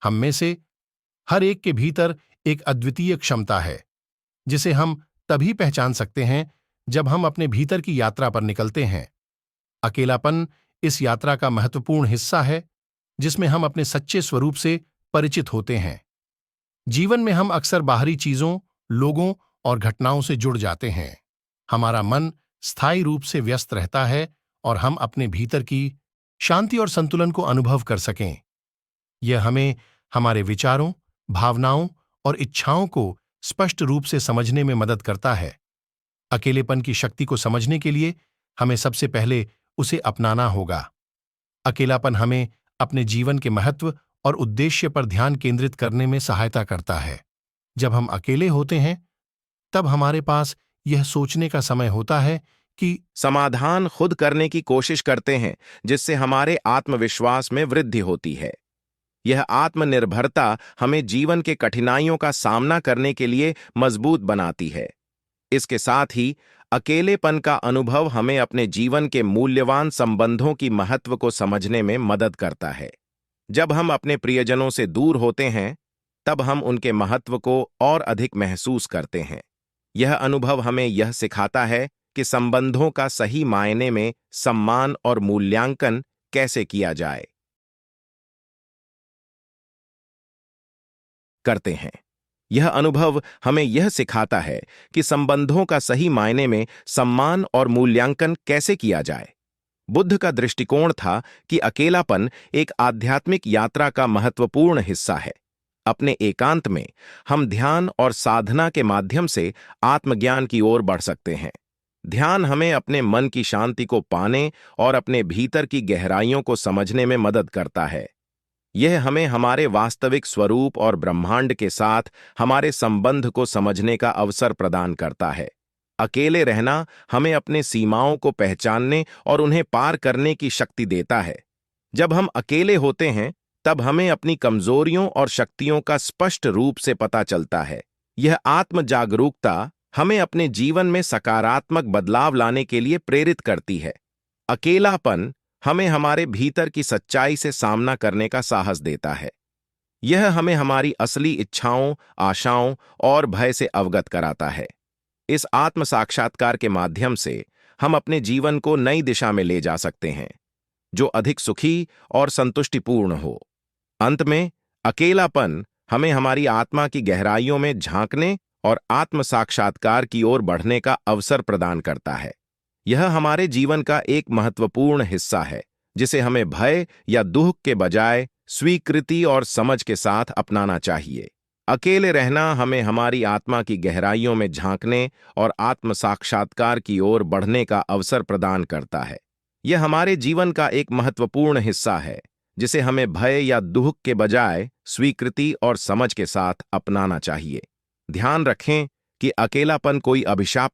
हम में से हर एक के भीतर एक अद्वितीय क्षमता है, जिसे हम तभी पहचान सकते हैं जब हम अपने भीतर की यात्रा पर निकलते हैं। अकेलापन इस यात्रा का महत्वपूर्ण हिस्सा है, जिसमें हम अपने सच्चे स्वरूप से परिचित होते हैं। जीवन में हम अक्सर बाहरी चीजों, लोगों और घटनाओं से जुड़ जाते हैं। हमारा मन स्थायी रूप से व्यस्त रहता है और हम अपने भीतर की शांति और संतुलन को अनुभव कर सकें। यह हमें हमारे विचारों, भावनाओं और इच्छाओं को स्पष्ट रूप से समझने में मदद करता है। अकेलेपन की शक्ति को समझने के लिए हमें सबसे पहले उसे अपनाना होगा। अकेलापन हमें अपने जीवन के महत्व और उद्देश्य पर ध्यान केंद्रित करने में सहायता करता है। जब हम अकेले होते हैं, तब हमारे पास यह सोचने का समय होता है कि समाधान खुद करने की कोशिश करते हैं, जिससे हमारे आत्मविश्वास में वृद्धि होती है। यह आत्मनिर्भरता हमें जीवन के कठिनाइयों का सामना करने के लिए मजबूत बनाती है। इसके साथ ही अकेलेपन का अनुभव हमें अपने जीवन के मूल्यवान संबंधों की महत्व को समझने में मदद करता है। जब हम अपने प्रियजनों से दूर होते हैं, तब हम उनके महत्व को और अधिक महसूस करते हैं। यह अनुभव हमें यह सिखाता है कि संबंधों का सही मायने में सम्मान और मूल्यांकन कैसे किया जाए करते हैं। यह अनुभव हमें यह सिखाता है कि संबंधों का सही मायने में सम्मान और मूल्यांकन कैसे किया जाए। बुद्ध का दृष्टिकोण था कि अकेलापन एक आध्यात्मिक यात्रा का महत्वपूर्ण हिस्सा है। अपने एकांत में हम ध्यान और साधना के माध्यम से आत्मज्ञान की ओर बढ़ सकते हैं। ध्यान हमें अपने मन की शांति को पाने और अपने भीतर की गहराइयों को समझने में मदद करता है। यह हमें हमारे वास्तविक स्वरूप और ब्रह्मांड के साथ हमारे संबंध को समझने का अवसर प्रदान करता है। अकेले रहना हमें अपने सीमाओं को पहचानने और उन्हें पार करने की शक्ति देता है। जब हम अकेले होते हैं, तब हमें अपनी कमजोरियों और शक्तियों का स्पष्ट रूप से पता चलता है। यह आत्म जागरूकता हमें अपने जीवन में सकारात्मक बदलाव लाने के लिए प्रेरित करती है। अकेलापन हमें हमारे भीतर की सच्चाई से सामना करने का साहस देता है। यह हमें हमारी असली इच्छाओं, आशाओं और भय से अवगत कराता है। इस आत्म साक्षात्कार के माध्यम से हम अपने जीवन को नई दिशा में ले जा सकते हैं, जो अधिक सुखी और संतुष्टिपूर्ण हो। अंत में, अकेलापन हमें हमारी आत्मा की गहराइयों में झांकने और आत्म साक्षात्कार की ओर बढ़ने का अवसर प्रदान करता है। यह हमारे जीवन का एक महत्वपूर्ण हिस्सा है, जिसे हमें भय या दुख के बजाय स्वीकृति और समझ के साथ अपनाना चाहिए। अकेले रहना हमें हमारी आत्मा की गहराइयों में झांकने और आत्म साक्षात्कार की ओर बढ़ने का अवसर प्रदान करता है। यह हमारे जीवन का एक महत्वपूर्ण हिस्सा है, जिसे हमें भय या दुख के बजाय स्वीकृति और समझ के साथ अपनाना चाहिए। ध्यान रखें कि अकेलापन कोई अभिशाप